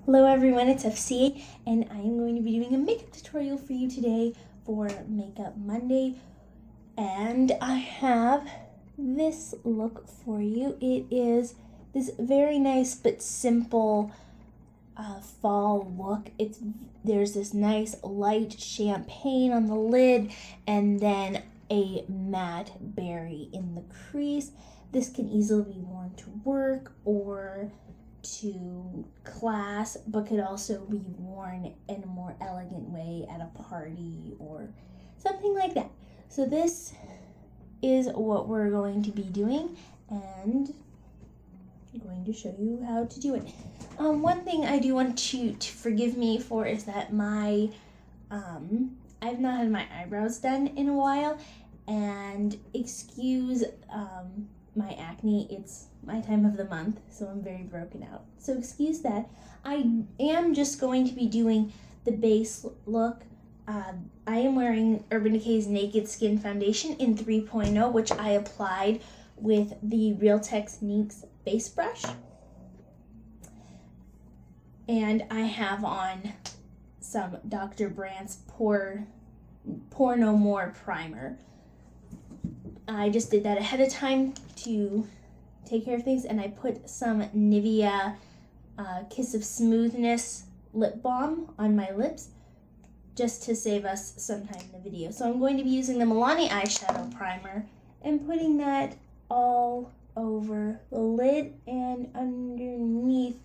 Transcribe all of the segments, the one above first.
Hello everyone, it's FCA and I am going to be doing a makeup tutorial for you today for Makeup Monday. And I have this look for you. It is this very nice but simple fall look. There's this nice light champagne on the lid and then a matte berry in the crease. This can easily be worn to work or to class, but could also be worn in a more elegant way at a party or something like that. So this is what we're going to be doing, and I'm going to show you how to do it. One thing I do want you to forgive me for is that I've not had my eyebrows done in a while, and excuse my acne. It's my time of the month, so I'm very broken out. So excuse that. I am just going to be doing the base look. I am wearing Urban Decay's Naked Skin Foundation in 3.0, which I applied with the Real Techniques base brush. And I have on some Dr. Brandt's Pore No More primer. I just did that ahead of time to take care of things, and I put some Nivea Kiss of Smoothness lip balm on my lips just to save us some time in the video. So I'm going to be using the Milani eyeshadow primer and putting that all over the lid and underneath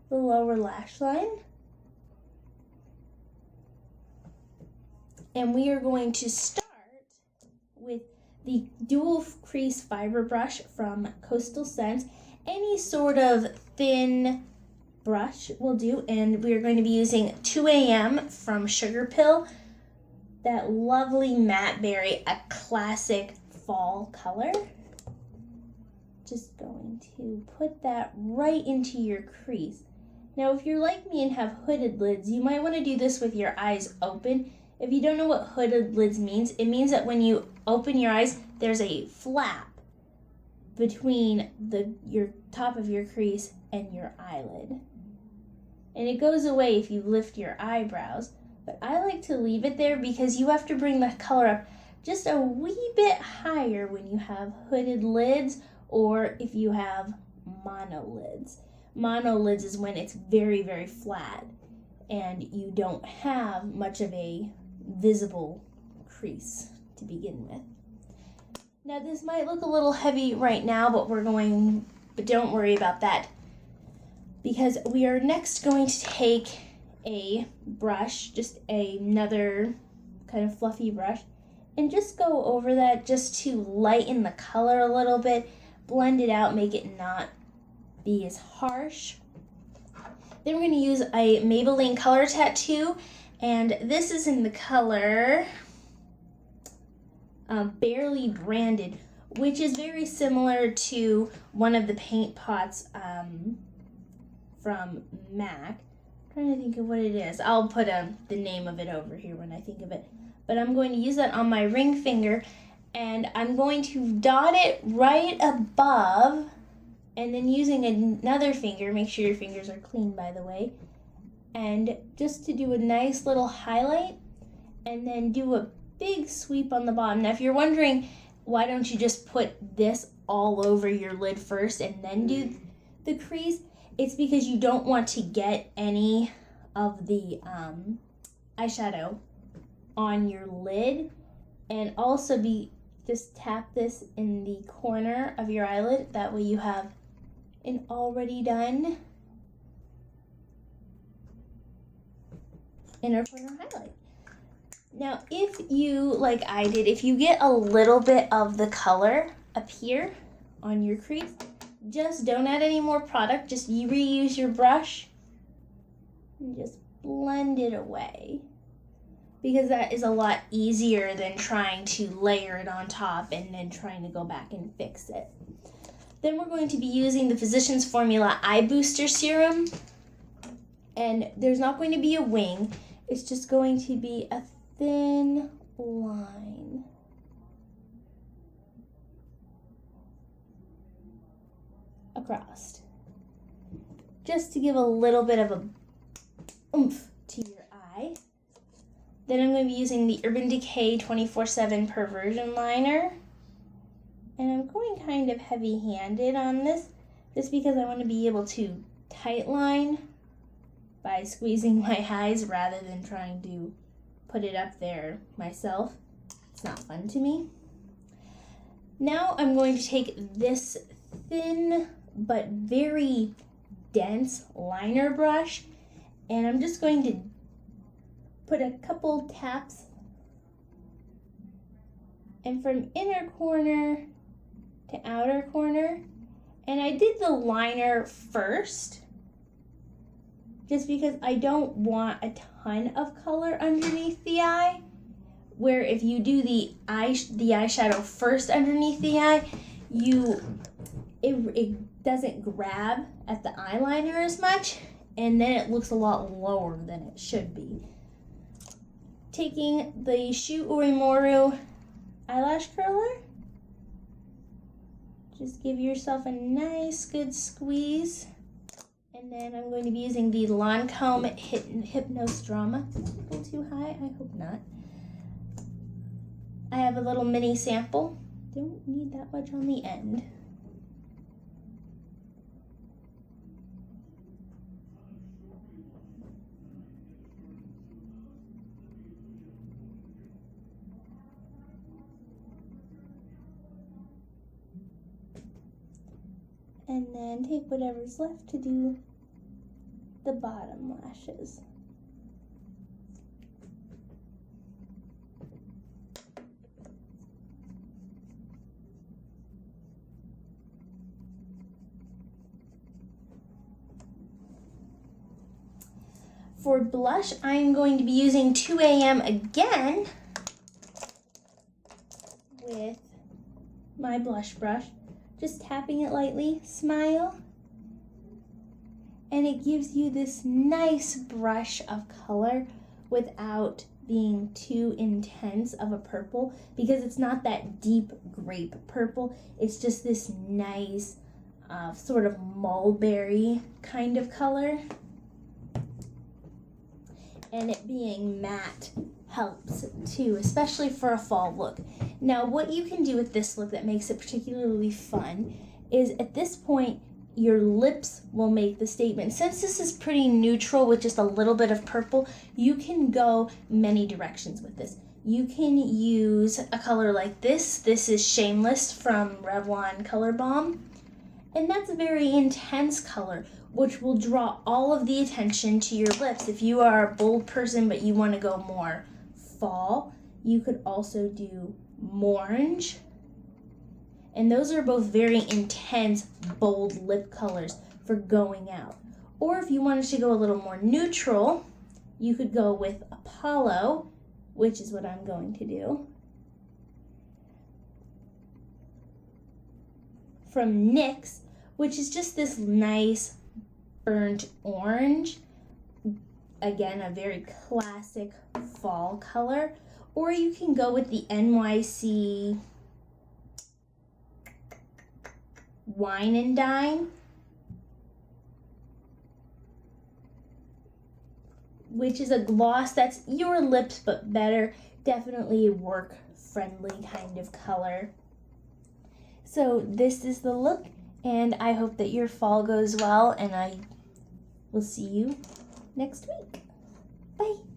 the lower lash line. And we are going to start with the dual crease fiber brush from Coastal Scents. Any sort of thin brush will do, and we are going to be using 2 AM from Sugarpill, that lovely matte berry, a classic fall color. Just going to put that right into your crease. Now, if you're like me and have hooded lids, you might want to do this with your eyes open. If you don't know what hooded lids means, it means that when you open your eyes, there's a flap between your top of your crease and your eyelid. And it goes away if you lift your eyebrows, but I like to leave it there because you have to bring the color up just a wee bit higher when you have hooded lids or if you have monolids. Monolids is when it's very, very flat and you don't have much of a visible crease to begin with. Now this might look a little heavy right now, but don't worry about that, because we are next going to take a brush, just another kind of fluffy brush, and just go over that just to lighten the color a little bit, blend it out, make it not be as harsh. Then we're going to use a Maybelline Color Tattoo, and this is in the color Barely Branded, which is very similar to one of the paint pots from MAC. I'm trying to think of what it is. I'll put the name of it over here when I think of it. But I'm going to use that on my ring finger, and I'm going to dot it right above, and then using another finger, make sure your fingers are clean by the way, and just to do a nice little highlight, and then do a big sweep on the bottom. Now if you're wondering, why don't you just put this all over your lid first and then do the crease, it's because you don't want to get any of the eyeshadow on your lid, and also just tap this in the corner of your eyelid. That way you have an already done inner corner highlight. Now, if you, like I did, if you get a little bit of the color up here on your crease, just don't add any more product. Just reuse your brush and just blend it away, because that is a lot easier than trying to layer it on top and then trying to go back and fix it. Then we're going to be using the Physicians Formula Eye Booster Serum, and there's not going to be a wing. It's just going to be a thin line. Across. Just to give a little bit of a oomph to your eye. Then I'm going to be using the Urban Decay 24/7 Perversion Liner. And I'm going kind of heavy-handed on this, just because I want to be able to tightline by squeezing my eyes rather than trying to put it up there myself. It's not fun to me. Now I'm going to take this thin but very dense liner brush, and I'm just going to put a couple taps, and from inner corner to outer corner. And I did the liner first just because I don't want a ton of color underneath the eye, where if you do the eyeshadow first underneath the eye, it doesn't grab at the eyeliner as much, and then it looks a lot lower than it should be. Taking the Shu Uemura eyelash curler, just give yourself a nice good squeeze. And then I'm going to be using the Lancome Hypnose Drama. A little too high? I hope not. I have a little mini sample. Don't need that much on the end. And then take whatever's left to do the bottom lashes. For blush, I'm going to be using 2 AM again with my blush brush. Just tapping it lightly, smile, and it gives you this nice brush of color without being too intense of a purple, because it's not that deep grape purple. It's just this nice sort of mulberry kind of color. And it being matte helps too, especially for a fall look. Now, what you can do with this look that makes it particularly fun is at this point, your lips will make the statement. Since this is pretty neutral with just a little bit of purple, you can go many directions with this. You can use a color like this. This is Shameless from Revlon Color Bomb. And that's a very intense color, which will draw all of the attention to your lips. If you are a bold person but you want to go more fall, you could also do Morange. And those are both very intense, bold lip colors for going out. Or if you wanted to go a little more neutral, you could go with Apollo, which is what I'm going to do, from NYX, which is just this nice burnt orange. Again, a very classic fall color. Or you can go with the NYC Wine and Dine, which is a gloss that's your lips but better. Definitely a work-friendly kind of color. So this is the look, and I hope that your fall goes well, and I will see you next week. Bye.